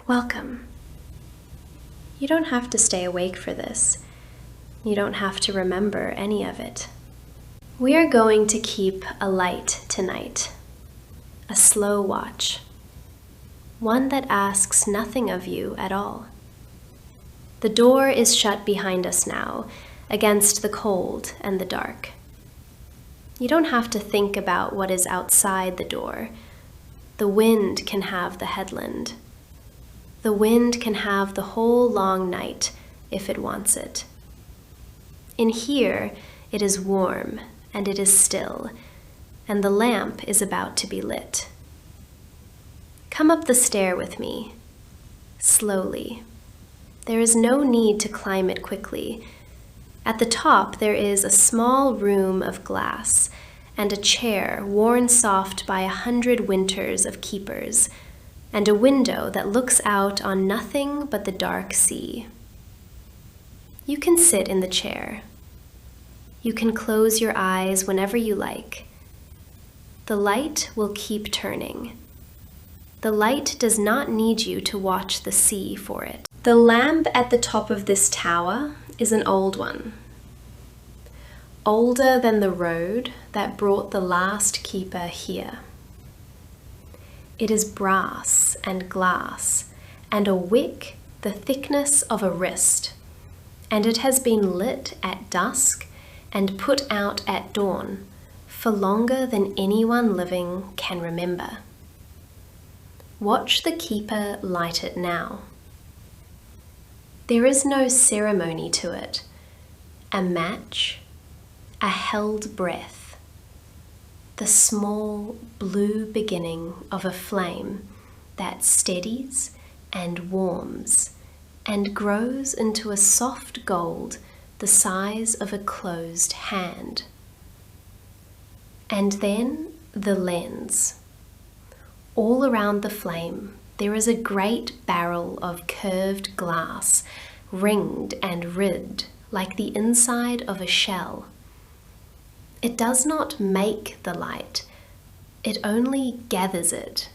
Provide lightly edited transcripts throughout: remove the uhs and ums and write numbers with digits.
Welcome. You don't have to stay awake for this. You don't have to remember any of it. We are going to keep a light tonight, a slow watch, one that asks nothing of you at all. The door is shut behind us now, against the cold and the dark. You don't have to think about what is outside the door. The wind can have the headland. The wind can have the whole long night if it wants it. In here, it is warm and it is still, and the lamp is about to be lit. Come up the stair with me, slowly. There is no need to climb it quickly. At the top, there is a small room of glass and a chair worn soft by 100 winters of keepers, and a window that looks out on nothing but the dark sea. You can sit in the chair. You can close your eyes whenever you like. The light will keep turning. The light does not need you to watch the sea for it. The lamp at the top of this tower is an old one, older than the road that brought the last keeper here. It is brass and glass, and a wick the thickness of a wrist, and it has been lit at dusk and put out at dawn for longer than anyone living can remember. Watch the keeper light it now. There is no ceremony to it, a match, a held breath, the small blue beginning of a flame that steadies and warms and grows into a soft gold the size of a closed hand. And then the lens. All around the flame there is a great barrel of curved glass, ringed and ribbed like the inside of a shell. It does not make the light, it only gathers it.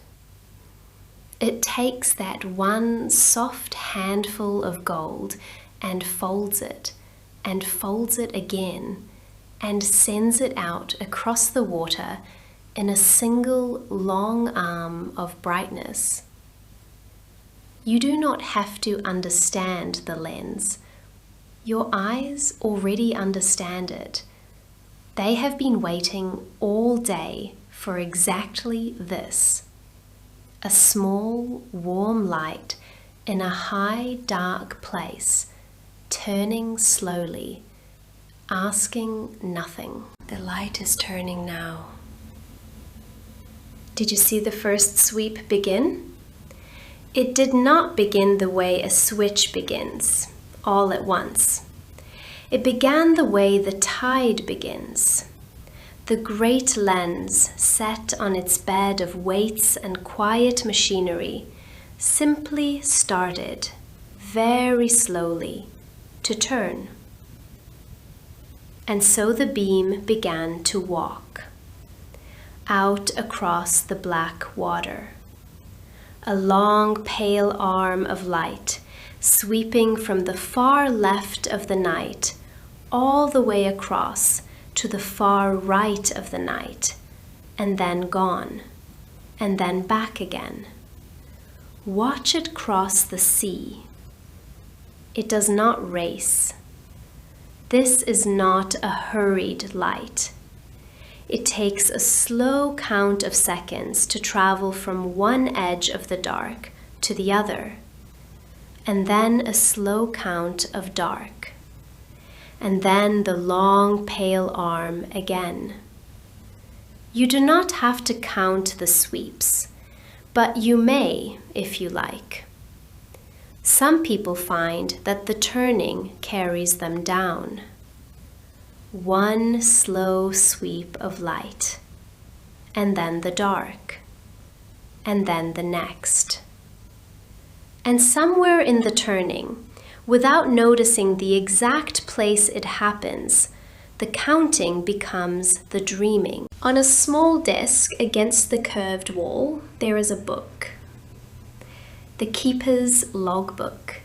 It takes that one soft handful of gold and folds it again, and sends it out across the water in a single long arm of brightness. You do not have to understand the lens. Your eyes already understand it. They have been waiting all day for exactly this. A small, warm light in a high, dark place, turning slowly, asking nothing. The light is turning now. Did you see the first sweep begin? It did not begin the way a switch begins, all at once. It began the way the tide begins. The great lens set on its bed of weights and quiet machinery simply started, very slowly, to turn. And so the beam began to walk out across the black water. A long pale arm of light sweeping from the far left of the night all the way across to the far right of the night, and then gone, and then back again. Watch it cross the sea. It does not race. This is not a hurried light. It takes a slow count of seconds to travel from one edge of the dark to the other, and then a slow count of dark, and then the long pale arm again. You do not have to count the sweeps, but you may if you like. Some people find that the turning carries them down. One slow sweep of light, and then the dark, and then the next. And somewhere in the turning, without noticing the exact place it happens, the counting becomes the dreaming. On a small desk against the curved wall, there is a book. the keeper's logbook.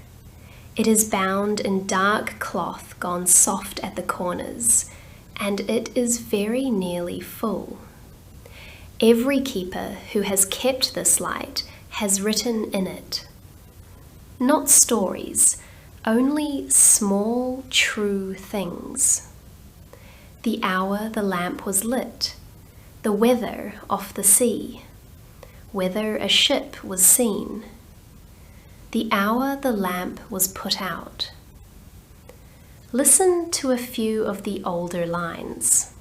It is bound in dark cloth gone soft at the corners, and it is very nearly full. Every keeper who has kept this light has written in it. Not stories, only small, true things. The hour the lamp was lit, the weather off the sea, whether a ship was seen, the hour the lamp was put out. Listen to a few of the older lines.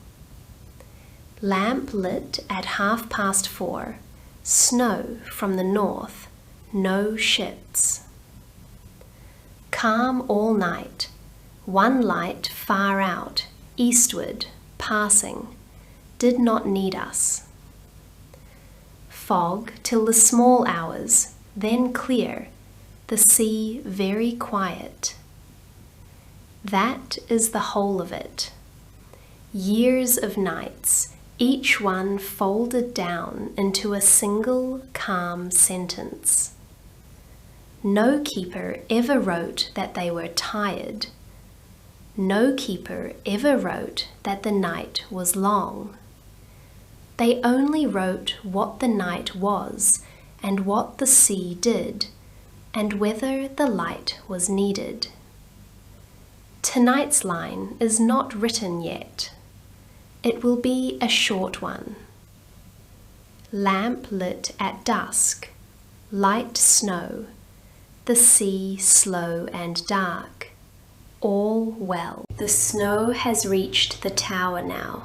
Lamp lit at 4:30, snow from the north, no ships. Calm all night, one light far out, eastward, passing, did not need us. Fog till the small hours, then clear, the sea very quiet. That is the whole of it. Years of nights, each one folded down into a single calm sentence. No keeper ever wrote that they were tired. No keeper ever wrote that the night was long. They only wrote what the night was and what the sea did, and whether the light was needed. Tonight's line is not written yet. It will be a short one. Lamp lit at dusk, light snow, the sea slow and dark, all well. The snow has reached the tower now.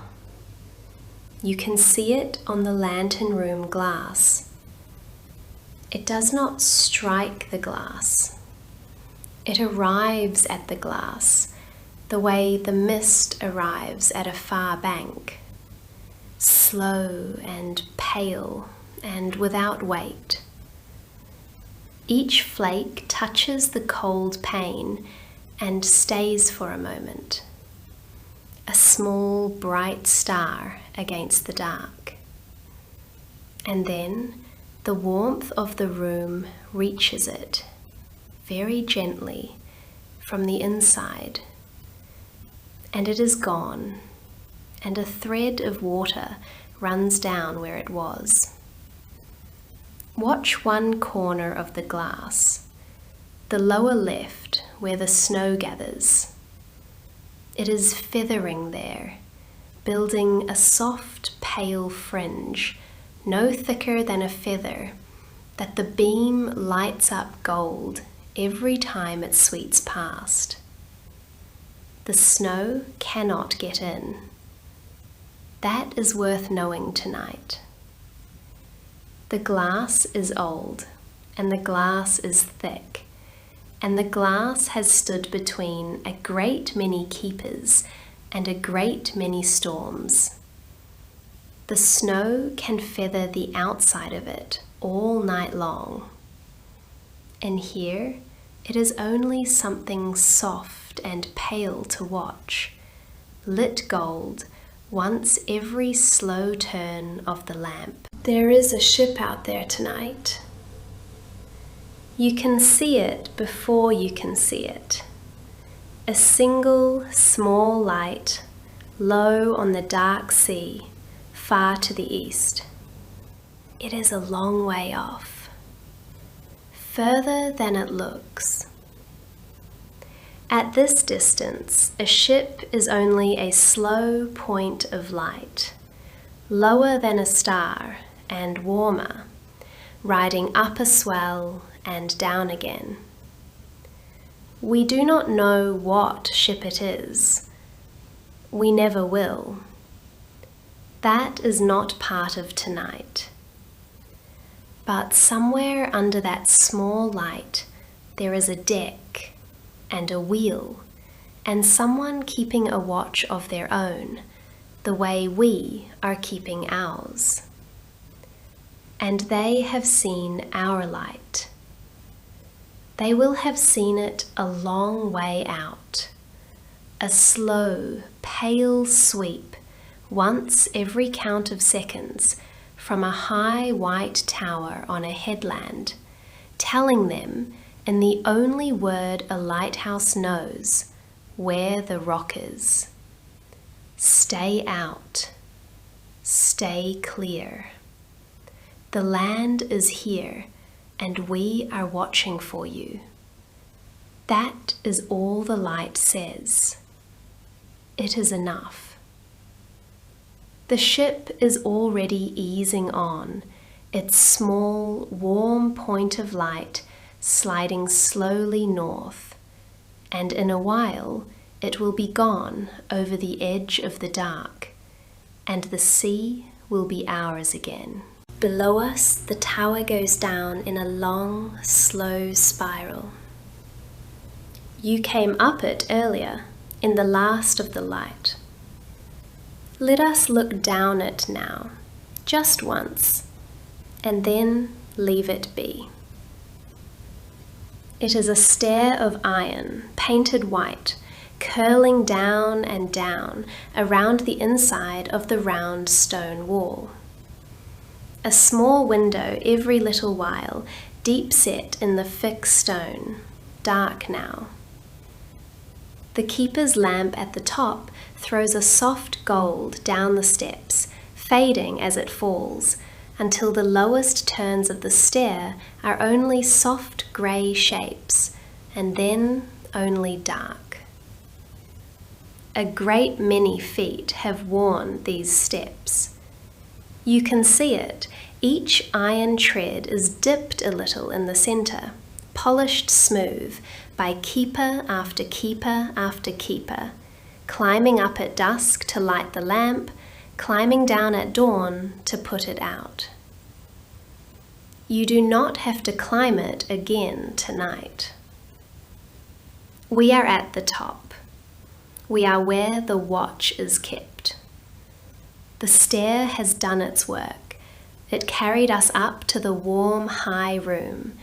You can see it on the lantern room glass. It does not strike the glass. It arrives at the glass the way the mist arrives at a far bank, slow and pale and without weight. Each flake touches the cold pane and stays for a moment, a small bright star against the dark. And then the warmth of the room reaches it, very gently, from the inside, and it is gone, and a thread of water runs down where it was. Watch one corner of the glass, the lower left where the snow gathers. It is feathering there, building a soft pale fringe, no thicker than a feather, that the beam lights up gold every time it sweeps past. The snow cannot get in. That is worth knowing tonight. The glass is old, and the glass is thick, and the glass has stood between a great many keepers and a great many storms. The snow can feather the outside of it all night long. And here it is only something soft and pale to watch, lit gold once every slow turn of the lamp. There is a ship out there tonight. You can see it before you can see it. A single small light, low on the dark sea, far to the east. It is a long way off, further than it looks. At this distance, a ship is only a slow point of light, lower than a star and warmer, riding up a swell and down again. We do not know what ship it is. We never will. That is not part of tonight. But somewhere under that small light, there is a deck and a wheel, and someone keeping a watch of their own, the way we are keeping ours. And they have seen our light. They will have seen it a long way out, a slow, pale sweep, once every count of seconds, from a high white tower on a headland, telling them, in the only word a lighthouse knows, where the rock is. Stay out. Stay clear. The land is here, and we are watching for you. That is all the light says. It is enough. The ship is already easing on, its small, warm point of light sliding slowly north, and in a while it will be gone over the edge of the dark, and the sea will be ours again. Below us, the tower goes down in a long, slow spiral. You came up it earlier, in the last of the light. Let us look down it now, just once, and then leave it be. It is a stair of iron, painted white, curling down and down around the inside of the round stone wall. A small window every little while, deep set in the fixed stone, dark now. The keeper's lamp at the top throws a soft gold down the steps, fading as it falls, until the lowest turns of the stair are only soft grey shapes, and then only dark. A great many feet have worn these steps. You can see it. Each iron tread is dipped a little in the centre, polished smooth by keeper after keeper after keeper, climbing up at dusk to light the lamp, climbing down at dawn to put it out. You do not have to climb it again tonight. We are at the top. We are where the watch is kept. The stair has done its work. It carried us up to the warm, high room,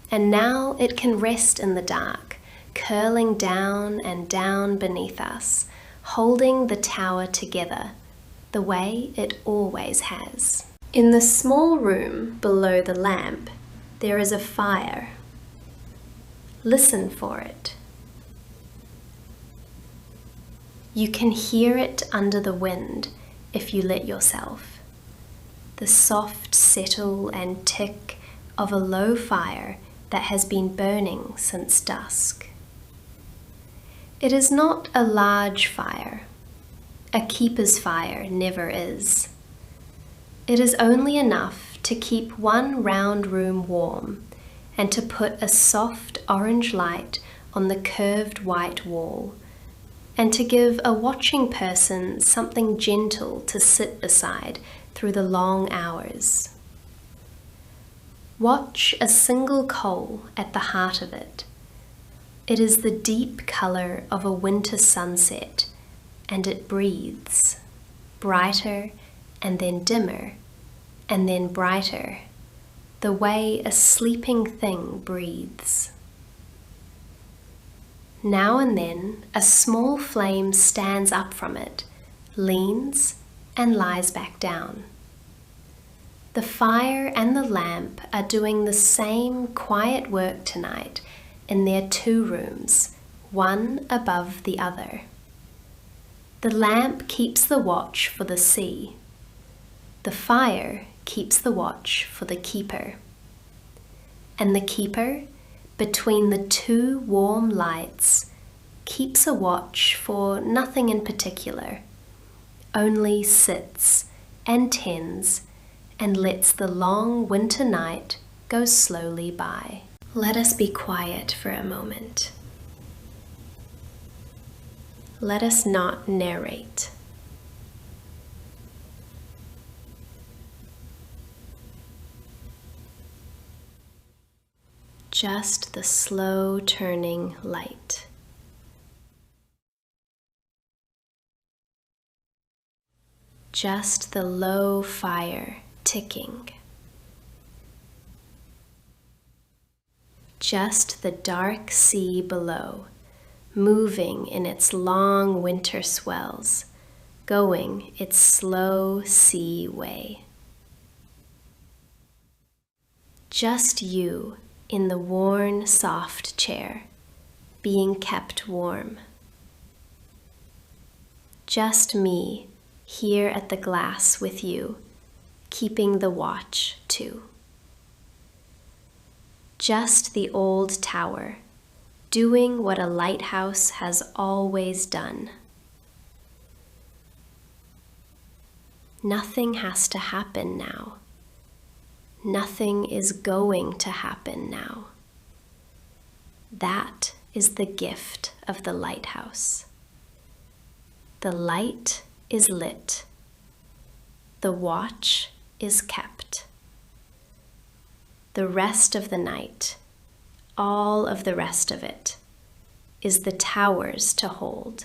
and now it can rest in the dark, curling down and down beneath us, holding the tower together, the way it always has. In the small room below the lamp, there is a fire. Listen for it. You can hear it under the wind if you let yourself. The soft settle and tick of a low fire that has been burning since dusk. It is not a large fire. A keeper's fire never is. It is only enough to keep one round room warm and to put a soft orange light on the curved white wall, and to give a watching person something gentle to sit beside through the long hours. Watch a single coal at the heart of it. It is the deep colour of a winter sunset, and it breathes, brighter and then dimmer, and then brighter, the way a sleeping thing breathes. Now and then a small flame stands up from it, leans, and lies back down. The fire and the lamp are doing the same quiet work tonight in their two rooms, one above the other. The lamp keeps the watch for the sea. The fire keeps the watch for the keeper. And the keeper, between the two warm lights, keeps a watch for nothing in particular, only sits and tends and lets the long winter night go slowly by. Let us be quiet for a moment. Let us not narrate. Just the slow turning light. Just the low fire ticking. Just the dark sea below, moving in its long winter swells, going its slow sea way. Just you in the worn, soft chair, being kept warm. Just me here at the glass with you, keeping the watch too. Just the old tower, doing what a lighthouse has always done. Nothing has to happen now. Nothing is going to happen now. That is the gift of the lighthouse. The light is lit. The watch is kept. The rest of the night, all of the rest of it, is the tower's to hold,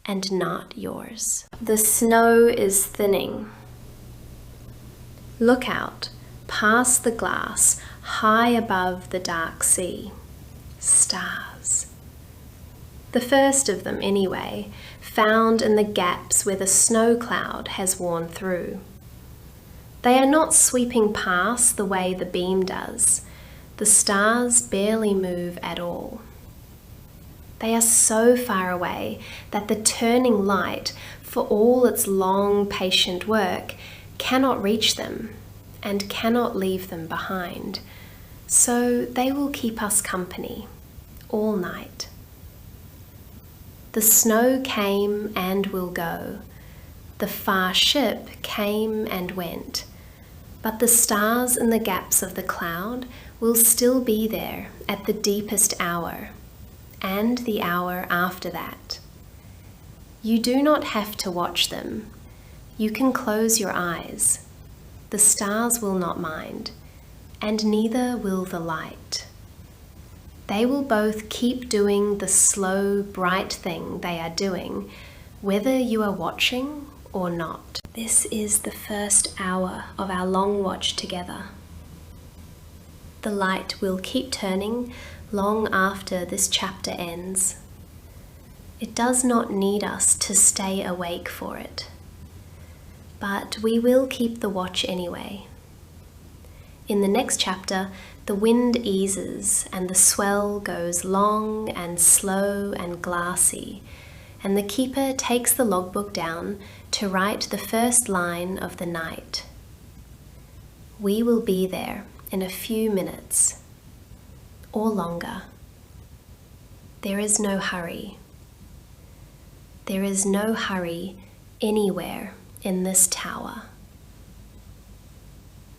and not yours. The snow is thinning. Look out, past the glass, high above the dark sea. Stars. The first of them, anyway, found in the gaps where the snow cloud has worn through. They are not sweeping past the way the beam does. The stars barely move at all. They are so far away that the turning light, for all its long, patient work, cannot reach them and cannot leave them behind. So they will keep us company all night. The snow came and will go. The far ship came and went. But the stars in the gaps of the cloud will still be there at the deepest hour, and the hour after that. You do not have to watch them. You can close your eyes. The stars will not mind, and neither will the light. They will both keep doing the slow, bright thing they are doing, whether you are watching or not. This is the first hour of our long watch together. The light will keep turning long after this chapter ends. It does not need us to stay awake for it, but we will keep the watch anyway. In the next chapter, the wind eases and the swell goes long and slow and glassy, and the keeper takes the logbook down to write the first line of the night. We will be there in a few minutes, or longer. There is no hurry. There is no hurry anywhere in this tower.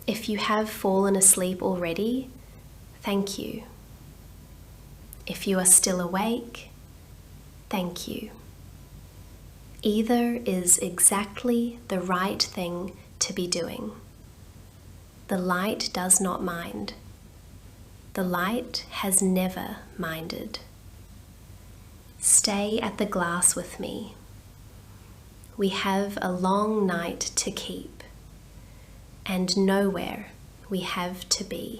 If you have fallen asleep already, thank you. If you are still awake, thank you. Either is exactly the right thing to be doing. The light does not mind. The light has never minded. Stay at the glass with me. We have a long night to keep, and nowhere we have to be.